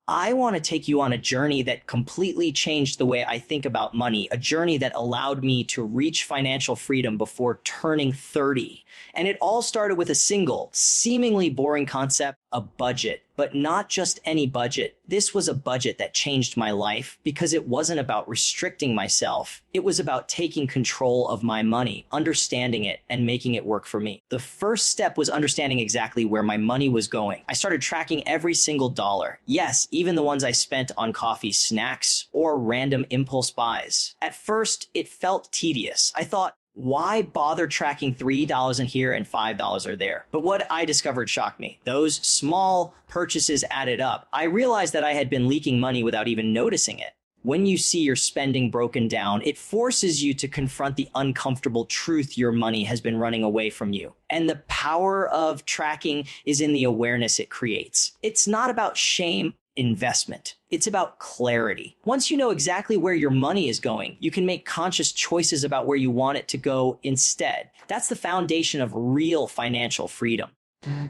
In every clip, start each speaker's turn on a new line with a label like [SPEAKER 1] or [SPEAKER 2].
[SPEAKER 1] I want to take you on a journey that completely changed the way I think about money, a journey that allowed me to reach financial freedom before turning 30. And it all started with a single, seemingly boring concept, a budget. But not just any budget. This was a budget that changed my life because it wasn't about restricting myself. It was about taking control of my money, understanding it, and making it work for me. The first step was understanding exactly where my money was going. I started tracking every single dollar. Yes, even the ones I spent on coffee, snacks, or random impulse buys. At first, it felt tedious. I thought, why bother tracking $3 in here and $5 are there? But what I discovered shocked me. Those small purchases added up. I realized that I had been leaking money without even noticing it. When you see your spending broken down, it forces you to confront the uncomfortable truth your money has been running away from you. And the power of tracking is in the awareness it creates. It's not about shame. Investment. It's about clarity. Once you know exactly where your money is going, you can make conscious choices about where you want it to go instead. That's the foundation of real financial freedom.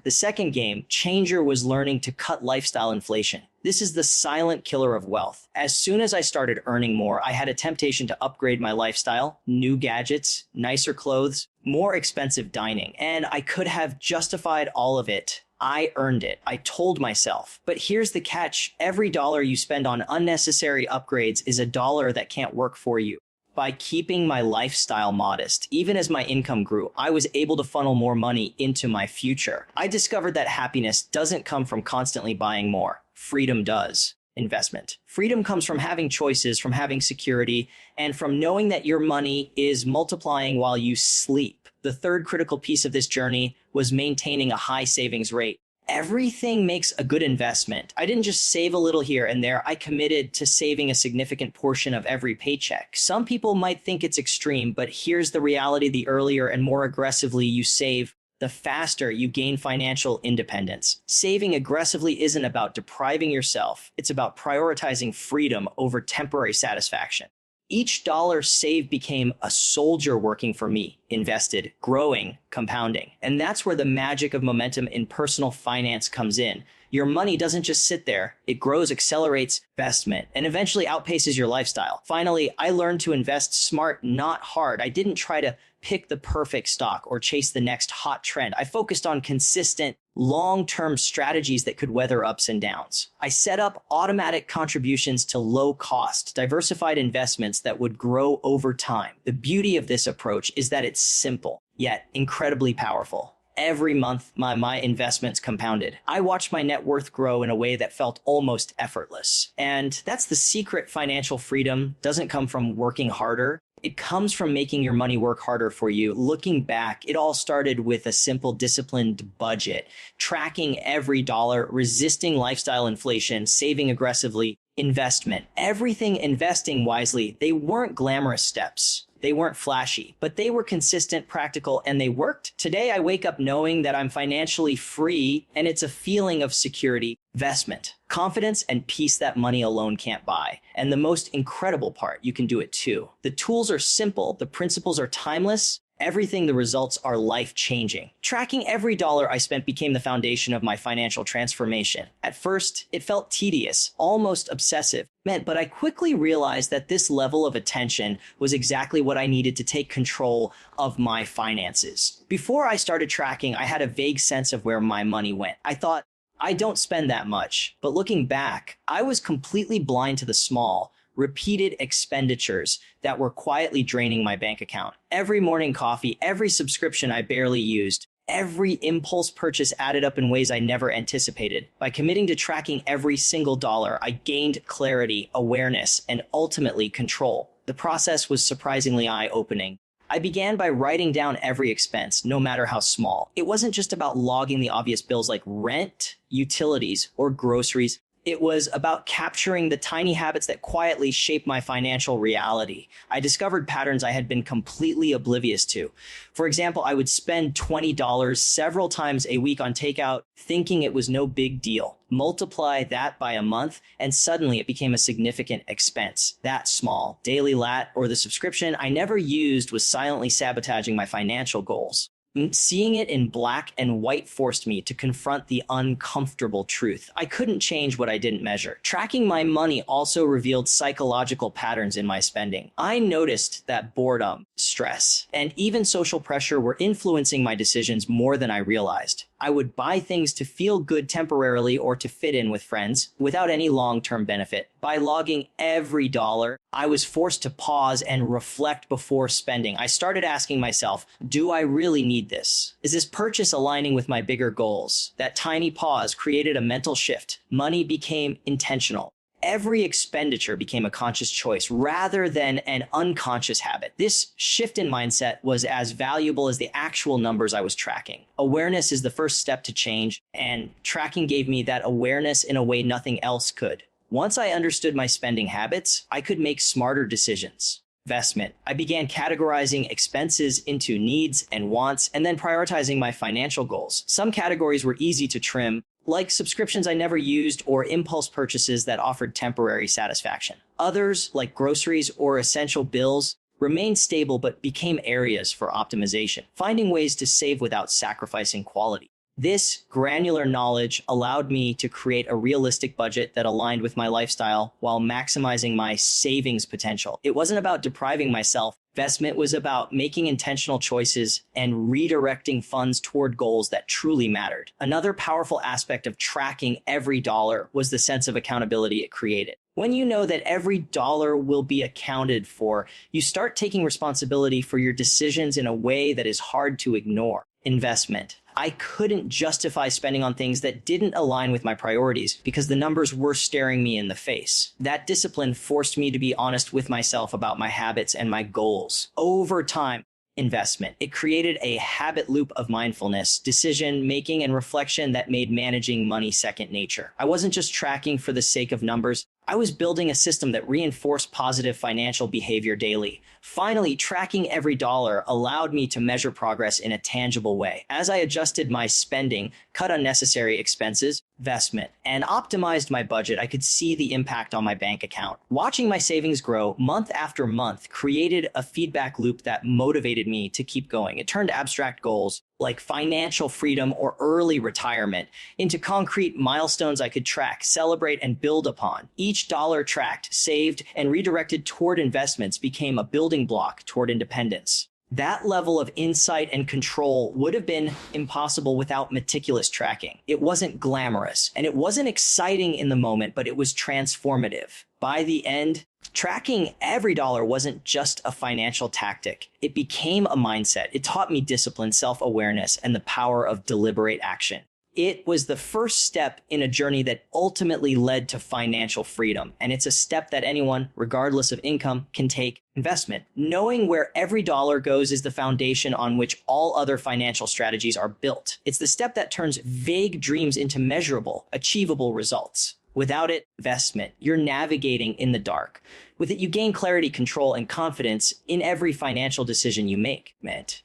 [SPEAKER 1] The second game changer was learning to cut lifestyle inflation. This is the silent killer of wealth. As soon as I started earning more, I had a temptation to upgrade my lifestyle, new gadgets, nicer clothes, more expensive dining, and I could have justified all of it. I earned it. I told myself. But here's the catch. Every dollar you spend on unnecessary upgrades is a dollar that can't work for you. By keeping my lifestyle modest, even as my income grew, I was able to funnel more money into my future. I discovered that happiness doesn't come from constantly buying more. Freedom does. Investment. Freedom comes from having choices, from having security, and from knowing that your money is multiplying while you sleep. The third critical piece of this journey was maintaining a high savings rate. Everything makes a good investment. I didn't just save a little here and there. I committed to saving a significant portion of every paycheck. Some people might think it's extreme, but here's the reality. The earlier and more aggressively you save, the faster you gain financial independence. Saving aggressively isn't about depriving yourself. It's about prioritizing freedom over temporary satisfaction. Each dollar saved became a soldier working for me, invested, growing, compounding. And that's where the magic of momentum in personal finance comes in. Your money doesn't just sit there. It grows, accelerates investment, and eventually outpaces your lifestyle. Finally, I learned to invest smart, not hard. I didn't try to pick the perfect stock or chase the next hot trend. I focused on consistent, long-term strategies that could weather ups and downs. I set up automatic contributions to low-cost, diversified investments that would grow over time. The beauty of this approach is that it's simple, yet incredibly powerful. Every month, my investments compounded. I watched my net worth grow in a way that felt almost effortless. And that's the secret. Financial freedom doesn't come from working harder. It comes from making your money work harder for you. Looking back, it all started with a simple, disciplined budget, tracking every dollar, resisting lifestyle inflation, saving aggressively, investment. Everything investing wisely. They weren't glamorous steps. They weren't flashy, but they were consistent, practical, and they worked. Today, I wake up knowing that I'm financially free, and it's a feeling of security, investment, confidence, and peace that money alone can't buy. And the most incredible part, you can do it too. The tools are simple, the principles are timeless, everything, the results are life-changing. Tracking every dollar I spent became the foundation of my financial transformation. At first, it felt tedious, almost obsessive, but I quickly realized that this level of attention was exactly what I needed to take control of my finances. Before I started tracking, I had a vague sense of where my money went. I thought, I don't spend that much. But looking back, I was completely blind to the small, repeated expenditures that were quietly draining my bank account. Every morning coffee, every subscription I barely used, every impulse purchase added up in ways I never anticipated. By committing to tracking every single dollar, I gained clarity, awareness, and ultimately control. The process was surprisingly eye-opening. I began by writing down every expense, no matter how small. It wasn't just about logging the obvious bills like rent, utilities, or groceries. It was about capturing the tiny habits that quietly shape my financial reality. I discovered patterns I had been completely oblivious to. For example, I would spend $20 several times a week on takeout, thinking it was no big deal. Multiply that by a month, and suddenly it became a significant expense. That small daily lat or the subscription I never used was silently sabotaging my financial goals. Seeing it in black and white forced me to confront the uncomfortable truth. I couldn't change what I didn't measure. Tracking my money also revealed psychological patterns in my spending. I noticed that boredom, stress, and even social pressure were influencing my decisions more than I realized. I would buy things to feel good temporarily or to fit in with friends without any long-term benefit. By logging every dollar, I was forced to pause and reflect before spending. I started asking myself, do I really need this? Is this purchase aligning with my bigger goals? That tiny pause created a mental shift. Money became intentional. Every expenditure became a conscious choice rather than an unconscious habit. This shift in mindset was as valuable as the actual numbers I was tracking. Awareness is the first step to change, and tracking gave me that awareness in a way nothing else could. Once I understood my spending habits, I could make smarter decisions. Investment. I began categorizing expenses into needs and wants, and then prioritizing my financial goals. Some categories were easy to trim, like subscriptions I never used or impulse purchases that offered temporary satisfaction. Others, like groceries or essential bills, remained stable but became areas for optimization, finding ways to save without sacrificing quality. This granular knowledge allowed me to create a realistic budget that aligned with my lifestyle while maximizing my savings potential. It wasn't about depriving myself. Investment was about making intentional choices and redirecting funds toward goals that truly mattered. Another powerful aspect of tracking every dollar was the sense of accountability it created. When you know that every dollar will be accounted for, you start taking responsibility for your decisions in a way that is hard to ignore. Investment. I couldn't justify spending on things that didn't align with my priorities because the numbers were staring me in the face. That discipline forced me to be honest with myself about my habits and my goals. Over time, investment. It created a habit loop of mindfulness, decision making, and reflection that made managing money second nature. I wasn't just tracking for the sake of numbers. I was building a system that reinforced positive financial behavior daily. Finally, tracking every dollar allowed me to measure progress in a tangible way. As I adjusted my spending, cut unnecessary expenses, investment, and optimized my budget, I could see the impact on my bank account. Watching my savings grow month after month created a feedback loop that motivated me to keep going. It turned abstract goals like financial freedom or early retirement into concrete milestones I could track, celebrate, and build upon. Each dollar tracked, saved, and redirected toward investments became a building block toward independence. That level of insight and control would have been impossible without meticulous tracking. It wasn't glamorous, and it wasn't exciting in the moment, but it was transformative. By the end, tracking every dollar wasn't just a financial tactic. It became a mindset. It taught me discipline, self-awareness, and the power of deliberate action. It was the first step in a journey that ultimately led to financial freedom. And it's a step that anyone, regardless of income, can take. Investment. Knowing where every dollar goes is the foundation on which all other financial strategies are built. It's the step that turns vague dreams into measurable, achievable results. Without it, investment, you're navigating in the dark. With it, you gain clarity, control, and confidence in every financial decision you make.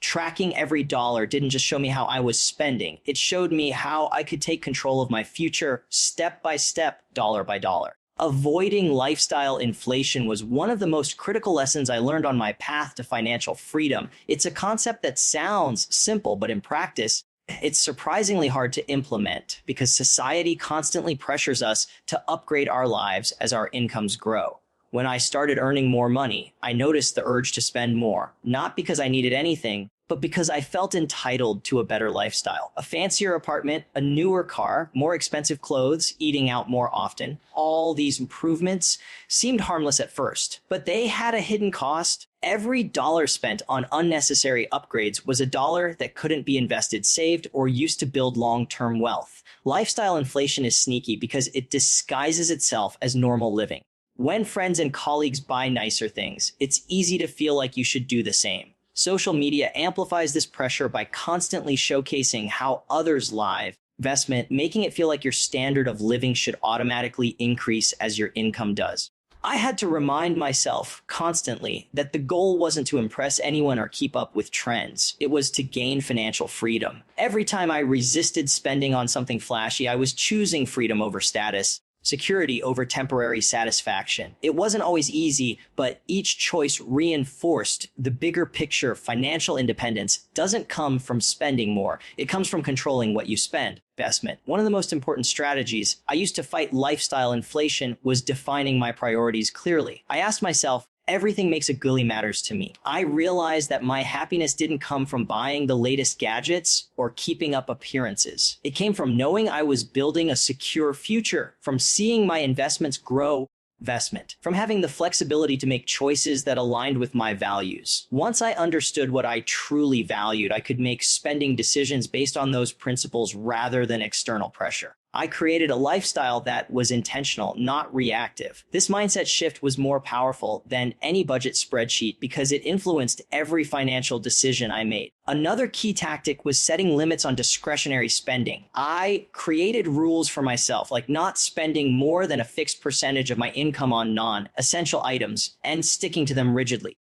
[SPEAKER 1] Tracking every dollar didn't just show me how I was spending. It showed me how I could take control of my future step by step, dollar by dollar. Avoiding lifestyle inflation was one of the most critical lessons I learned on my path to financial freedom. It's a concept that sounds simple, but in practice, it's surprisingly hard to implement because society constantly pressures us to upgrade our lives as our incomes grow. When I started earning more money, I noticed the urge to spend more, not because I needed anything, but because I felt entitled to a better lifestyle. A fancier apartment, a newer car, more expensive clothes, eating out more often. All these improvements seemed harmless at first, but they had a hidden cost. Every dollar spent on unnecessary upgrades was a dollar that couldn't be invested, saved, or used to build long-term wealth. Lifestyle inflation is sneaky because it disguises itself as normal living. When friends and colleagues buy nicer things, it's easy to feel like you should do the same. Social media amplifies this pressure by constantly showcasing how others live. Investment, making it feel like your standard of living should automatically increase as your income does. I had to remind myself constantly that the goal wasn't to impress anyone or keep up with trends. It was to gain financial freedom. Every time I resisted spending on something flashy, I was choosing freedom over status. security over temporary satisfaction. It wasn't always easy, but each choice reinforced the bigger picture. Financial independence doesn't come from spending more. It comes from controlling what you spend. Investment. One of the most important strategies I used to fight lifestyle inflation was defining my priorities clearly. I asked myself, everything makes a gully matters to me. I realized that my happiness didn't come from buying the latest gadgets or keeping up appearances. It came from knowing I was building a secure future, from seeing my investments grow, from having the flexibility to make choices that aligned with my values. Once I understood what I truly valued, I could make spending decisions based on those principles rather than external pressure. I created a lifestyle that was intentional, not reactive. This mindset shift was more powerful than any budget spreadsheet because it influenced every financial decision I made. Another key tactic was setting limits on discretionary spending. I created rules for myself, like not spending more than a fixed percentage of my income on non-essential items and sticking to them rigidly.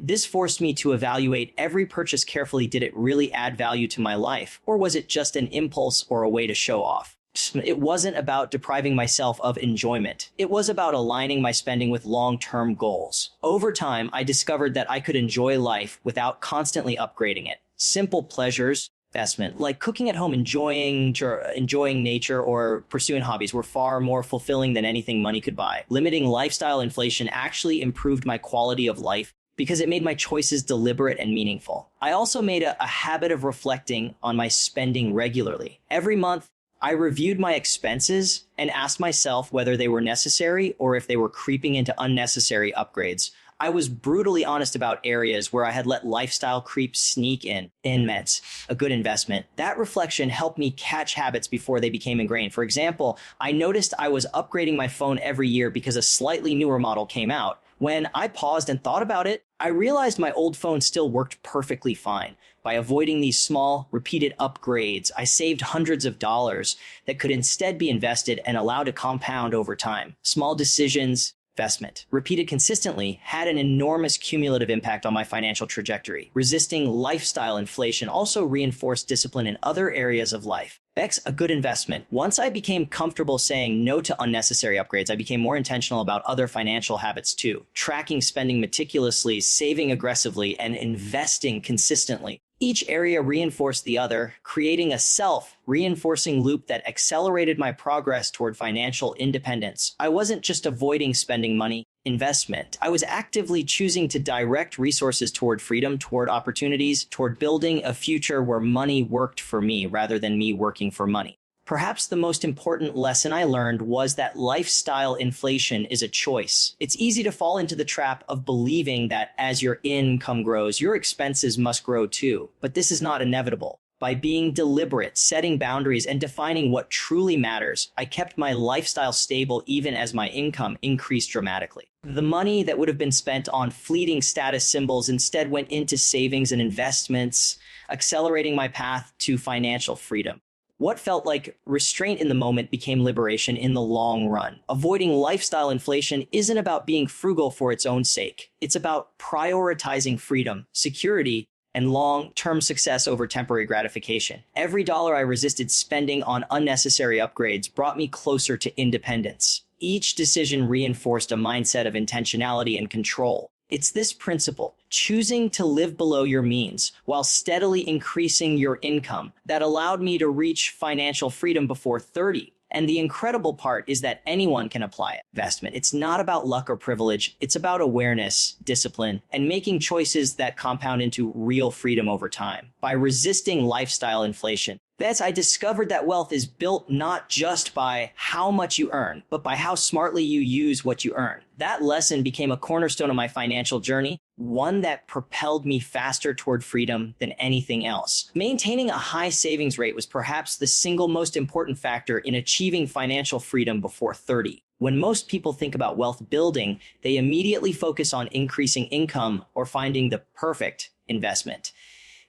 [SPEAKER 1] This forced me to evaluate every purchase carefully. Did it really add value to my life, or was it just an impulse or a way to show off? It wasn't about depriving myself of enjoyment. It was about aligning my spending with long-term goals. Over time, I discovered that I could enjoy life without constantly upgrading it. Simple pleasures, investment, like cooking at home, enjoying nature, or pursuing hobbies were far more fulfilling than anything money could buy. Limiting lifestyle inflation actually improved my quality of life because it made my choices deliberate and meaningful. I also made a habit of reflecting on my spending regularly. Every month, I reviewed my expenses and asked myself whether they were necessary or if they were creeping into unnecessary upgrades. I was brutally honest about areas where I had let lifestyle creep sneak in. A good investment. That reflection helped me catch habits before they became ingrained. For example, I noticed I was upgrading my phone every year because a slightly newer model came out. When I paused and thought about it, I realized my old phone still worked perfectly fine. By avoiding these small, repeated upgrades, I saved hundreds of dollars that could instead be invested and allowed to compound over time. Small decisions, investment, repeated consistently, had an enormous cumulative impact on my financial trajectory. Resisting lifestyle inflation also reinforced discipline in other areas of life. A good investment. Once I became comfortable saying no to unnecessary upgrades, I became more intentional about other financial habits too. Tracking spending meticulously, saving aggressively, and investing consistently. Each area reinforced the other, creating a self-reinforcing loop that accelerated my progress toward financial independence. I wasn't just avoiding spending money, investment. I was actively choosing to direct resources toward freedom, toward opportunities, toward building a future where money worked for me rather than me working for money. Perhaps the most important lesson I learned was that lifestyle inflation is a choice. It's easy to fall into the trap of believing that as your income grows, your expenses must grow too. But this is not inevitable. By being deliberate, setting boundaries, and defining what truly matters, I kept my lifestyle stable even as my income increased dramatically. The money that would have been spent on fleeting status symbols instead went into savings and investments, accelerating my path to financial freedom. What felt like restraint in the moment became liberation in the long run. Avoiding lifestyle inflation isn't about being frugal for its own sake. It's about prioritizing freedom, security, and long-term success over temporary gratification. Every dollar I resisted spending on unnecessary upgrades brought me closer to independence. Each decision reinforced a mindset of intentionality and control. It's this principle, choosing to live below your means while steadily increasing your income, that allowed me to reach financial freedom before 30. And the incredible part is that anyone can apply it. Investment. It's not about luck or privilege. It's about awareness, discipline, and making choices that compound into real freedom over time. By resisting lifestyle inflation, I discovered that wealth is built not just by how much you earn, but by how smartly you use what you earn. That lesson became a cornerstone of my financial journey, one that propelled me faster toward freedom than anything else. Maintaining a high savings rate was perhaps the single most important factor in achieving financial freedom before 30. When most people think about wealth building, they immediately focus on increasing income or finding the perfect investment.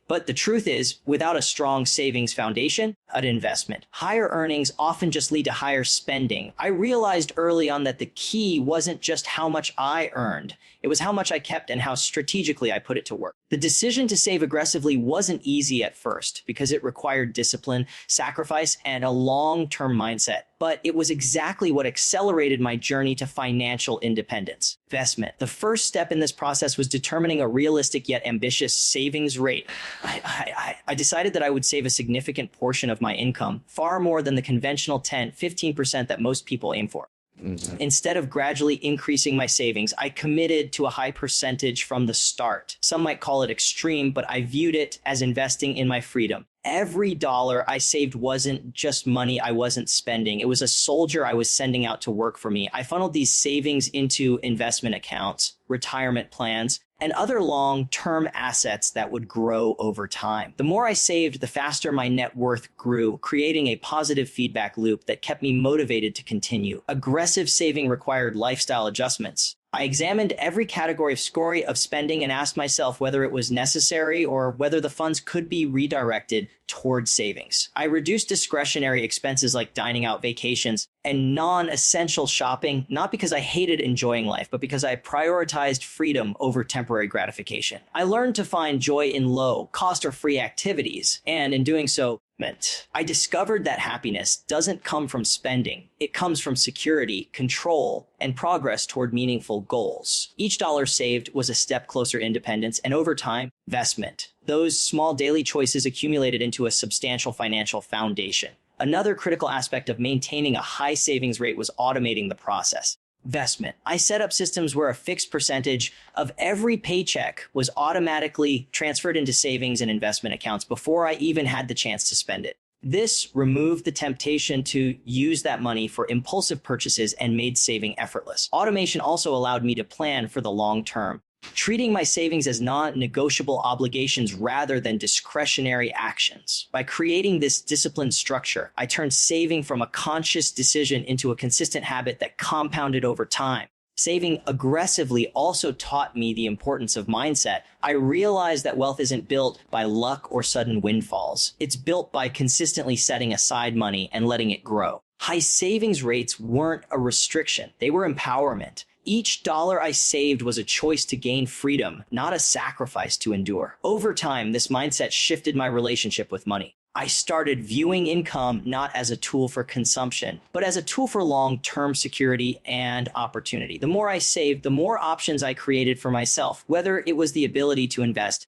[SPEAKER 1] But the truth is, without a strong savings foundation, An investment. Higher earnings often just lead to higher spending. I realized early on that the key wasn't just how much I earned. It was how much I kept and how strategically I put it to work. The decision to save aggressively wasn't easy at first because it required discipline, sacrifice, and a long-term mindset. But it was exactly what accelerated my journey to financial independence. Investment. The first step in this process was determining a realistic yet ambitious savings rate. I decided that I would save a significant portion of my income, far more than the conventional 10-15% that most people aim for. Instead of gradually increasing my savings, I committed to a high percentage from the start. Some might call it extreme, but I viewed it as investing in my freedom. Every dollar I saved wasn't just money I wasn't spending. It was a soldier I was sending out to work for me. I funneled these savings into investment accounts, retirement plans, and other long-term assets that would grow over time. The more I saved, the faster my net worth grew, creating a positive feedback loop that kept me motivated to continue. Aggressive saving required lifestyle adjustments. I examined every category of spending and asked myself whether it was necessary or whether the funds could be redirected toward savings. I reduced discretionary expenses like dining out, vacations, and non-essential shopping, not because I hated enjoying life, but because I prioritized freedom over temporary gratification. I learned to find joy in low cost or free activities, and in doing so, I discovered that happiness doesn't come from spending. It comes from security, control, and progress toward meaningful goals. Each dollar saved was a step closer to independence, and over time, investment. Those small daily choices accumulated into a substantial financial foundation. Another critical aspect of maintaining a high savings rate was automating the process. Investment. I set up systems where a fixed percentage of every paycheck was automatically transferred into savings and investment accounts before I even had the chance to spend it. This removed the temptation to use that money for impulsive purchases and made saving effortless. Automation also allowed me to plan for the long term, treating my savings as non-negotiable obligations rather than discretionary actions. By creating this disciplined structure, I turned saving from a conscious decision into a consistent habit that compounded over time. Saving aggressively also taught me the importance of mindset. I realized that wealth isn't built by luck or sudden windfalls. It's built by consistently setting aside money and letting it grow. High savings rates weren't a restriction. They were empowerment. Each dollar I saved was a choice to gain freedom, not a sacrifice to endure. Over time, this mindset shifted my relationship with money. I started viewing income not as a tool for consumption, but as a tool for long-term security and opportunity. The more I saved, the more options I created for myself, whether it was the ability to invest,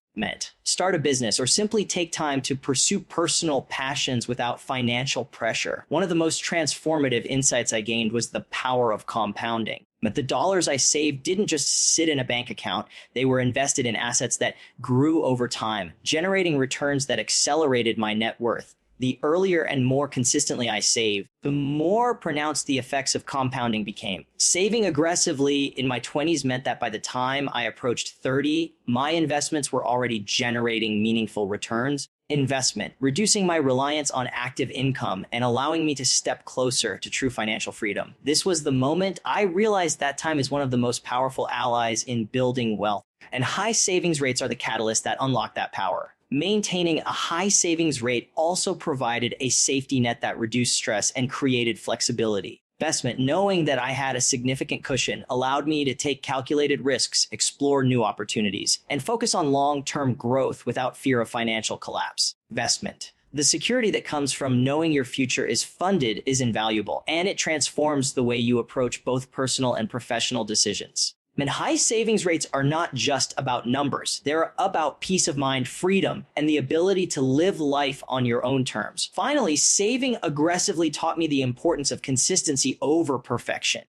[SPEAKER 1] start a business, or simply take time to pursue personal passions without financial pressure. One of the most transformative insights I gained was the power of compounding. But the dollars I saved didn't just sit in a bank account. They were invested in assets that grew over time, generating returns that accelerated my net worth. The earlier and more consistently I saved, the more pronounced the effects of compounding became. Saving aggressively in my 20s meant that by the time I approached 30, my investments were already generating meaningful returns. Investment, reducing my reliance on active income and allowing me to step closer to true financial freedom. This was the moment I realized that time is one of the most powerful allies in building wealth, and high savings rates are the catalyst that unlock that power. Maintaining a high savings rate also provided a safety net that reduced stress and created flexibility. Investment, knowing that I had a significant cushion, allowed me to take calculated risks, explore new opportunities, and focus on long-term growth without fear of financial collapse. Investment. The security that comes from knowing your future is funded is invaluable, and it transforms the way you approach both personal and professional decisions. And high savings rates are not just about numbers. They're about peace of mind, freedom, and the ability to live life on your own terms. Finally, saving aggressively taught me the importance of consistency over perfection.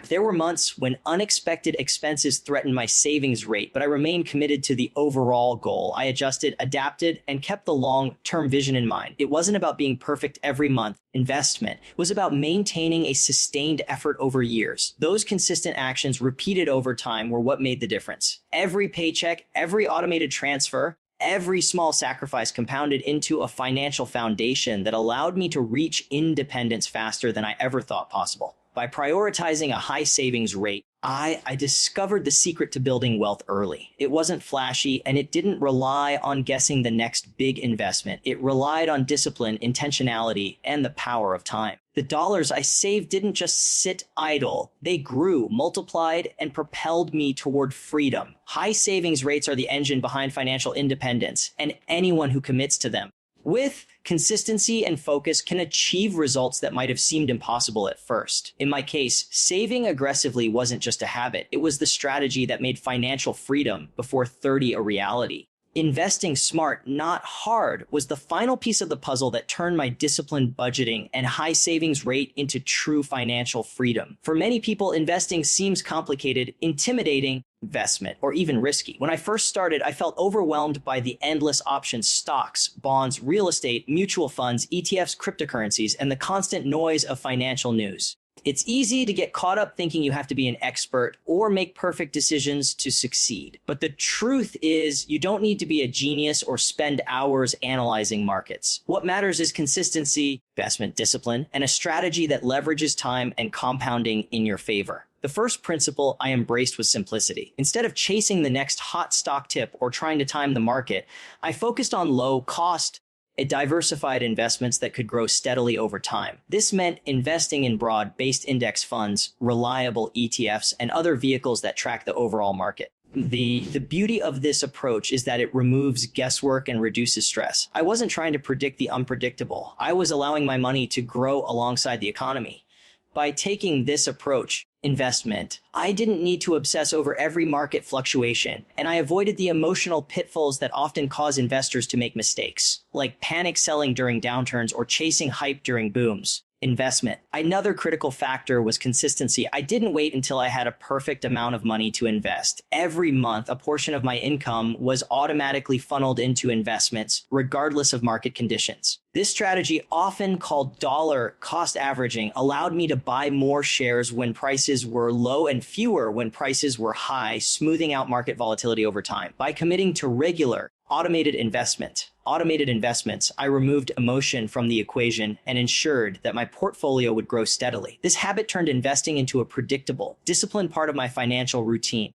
[SPEAKER 1] There were months when unexpected expenses threatened my savings rate, but I remained committed to the overall goal. I adjusted, adapted, and kept the long-term vision in mind. It wasn't about being perfect every month. Investment was about maintaining a sustained effort over years. Those consistent actions repeated over time were what made the difference. Every paycheck, every automated transfer, every small sacrifice compounded into a financial foundation that allowed me to reach independence faster than I ever thought possible. By prioritizing a high savings rate, I discovered the secret to building wealth early. It wasn't flashy, and it didn't rely on guessing the next big investment. It relied on discipline, intentionality, and the power of time. The dollars I saved didn't just sit idle. They grew, multiplied, and propelled me toward freedom. High savings rates are the engine behind financial independence, and anyone who commits to them with consistency and focus can achieve results that might have seemed impossible at first. In my case, saving aggressively wasn't just a habit. It was the strategy that made financial freedom before 30 a reality. Investing smart, not hard, was the final piece of the puzzle that turned my disciplined budgeting and high savings rate into true financial freedom. For many people, investing seems complicated, intimidating, investment, or even risky. When I first started, I felt overwhelmed by the endless options: stocks, bonds, real estate, mutual funds, ETFs, cryptocurrencies, and the constant noise of financial news. It's easy to get caught up thinking you have to be an expert or make perfect decisions to succeed. But the truth is, you don't need to be a genius or spend hours analyzing markets. What matters is consistency, investment discipline, and a strategy that leverages time and compounding in your favor. The first principle I embraced was simplicity. Instead of chasing the next hot stock tip or trying to time the market, I focused on low cost, diversified investments that could grow steadily over time. This meant investing in broad-based index funds, reliable ETFs, and other vehicles that track the overall market. The beauty of this approach is that it removes guesswork and reduces stress. I wasn't trying to predict the unpredictable. I was allowing my money to grow alongside the economy. By taking this approach, investment, I didn't need to obsess over every market fluctuation, and I avoided the emotional pitfalls that often cause investors to make mistakes, like panic selling during downturns or chasing hype during booms. Investment. Another critical factor was consistency. I didn't wait until I had a perfect amount of money to invest. Every month, a portion of my income was automatically funneled into investments, regardless of market conditions. This strategy, often called dollar cost averaging, allowed me to buy more shares when prices were low and fewer when prices were high, smoothing out market volatility over time. By committing to regular, automated investments, I removed emotion from the equation and ensured that my portfolio would grow steadily. This habit turned investing into a predictable, disciplined part of my financial routine,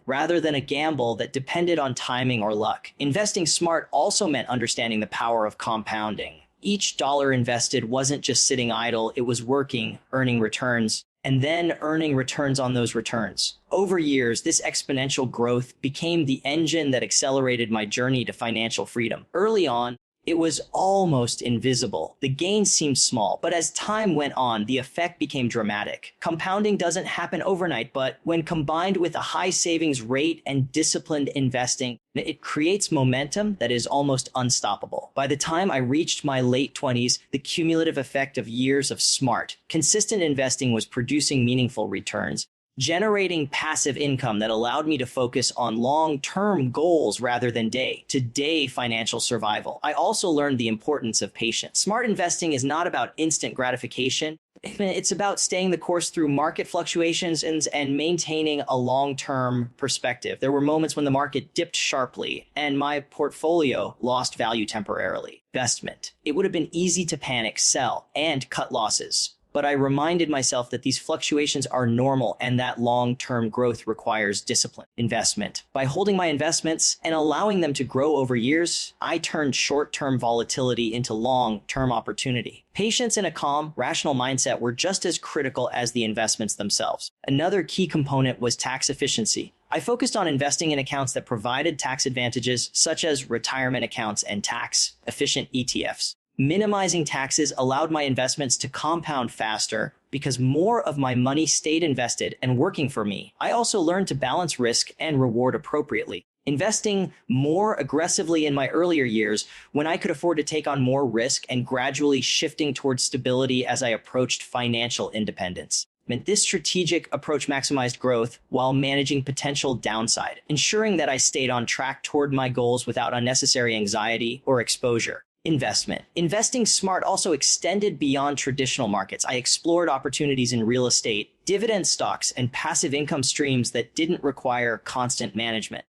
[SPEAKER 1] rather than a gamble that depended on timing or luck. Investing smart also meant understanding the power of compounding. Each dollar invested wasn't just sitting idle, it was working, earning returns, and then earning returns on those returns. Over years, this exponential growth became the engine that accelerated my journey to financial freedom. Early on, it was almost invisible. The gains seemed small, but as time went on, the effect became dramatic. Compounding doesn't happen overnight, but when combined with a high savings rate and disciplined investing, it creates momentum that is almost unstoppable. By the time I reached my late 20s, the cumulative effect of years of smart, consistent investing was producing meaningful returns, generating passive income that allowed me to focus on long-term goals rather than day-to-day financial survival. I also learned the importance of patience. Smart investing is not about instant gratification. It's about staying the course through market fluctuations and maintaining a long-term perspective. There were moments when the market dipped sharply and my portfolio lost value temporarily. Investment. It would have been easy to panic, sell, and cut losses. But I reminded myself that these fluctuations are normal and that long-term growth requires discipline. Investment. By holding my investments and allowing them to grow over years, I turned short-term volatility into long-term opportunity. Patience and a calm, rational mindset were just as critical as the investments themselves. Another key component was tax efficiency. I focused on investing in accounts that provided tax advantages, such as retirement accounts and tax-efficient ETFs. Minimizing taxes allowed my investments to compound faster because more of my money stayed invested and working for me. I also learned to balance risk and reward appropriately, investing more aggressively in my earlier years when I could afford to take on more risk and gradually shifting towards stability as I approached financial independence. This strategic approach maximized growth while managing potential downside, ensuring that I stayed on track toward my goals without unnecessary anxiety or exposure. Investment. Investing smart also extended beyond traditional markets. I explored opportunities in real estate, dividend stocks, and passive income streams that didn't require constant management.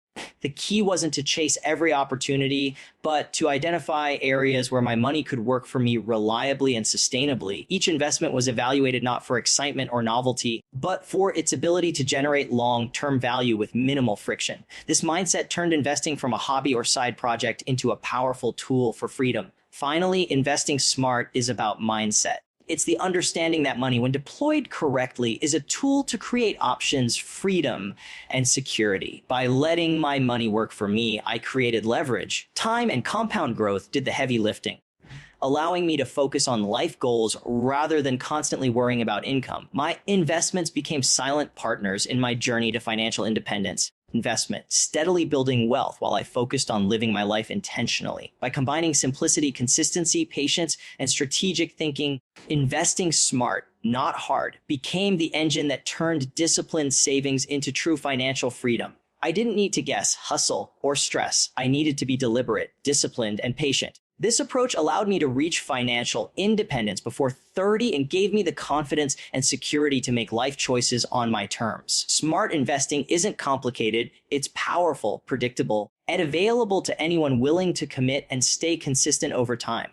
[SPEAKER 1] The key wasn't to chase every opportunity, but to identify areas where my money could work for me reliably and sustainably. Each investment was evaluated not for excitement or novelty, but for its ability to generate long-term value with minimal friction. This mindset turned investing from a hobby or side project into a powerful tool for freedom. Finally, investing smart is about mindset. It's the understanding that money, when deployed correctly, is a tool to create options, freedom, and security. By letting my money work for me, I created leverage. Time and compound growth did the heavy lifting, allowing me to focus on life goals rather than constantly worrying about income. My investments became silent partners in my journey to financial independence. Investment, steadily building wealth while I focused on living my life intentionally. By combining simplicity, consistency, patience, and strategic thinking, investing smart, not hard, became the engine that turned disciplined savings into true financial freedom. I didn't need to guess, hustle, or stress. I needed to be deliberate, disciplined, and patient. This approach allowed me to reach financial independence before 30 and gave me the confidence and security to make life choices on my terms. Smart investing isn't complicated, it's powerful, predictable, and available to anyone willing to commit and stay consistent over time.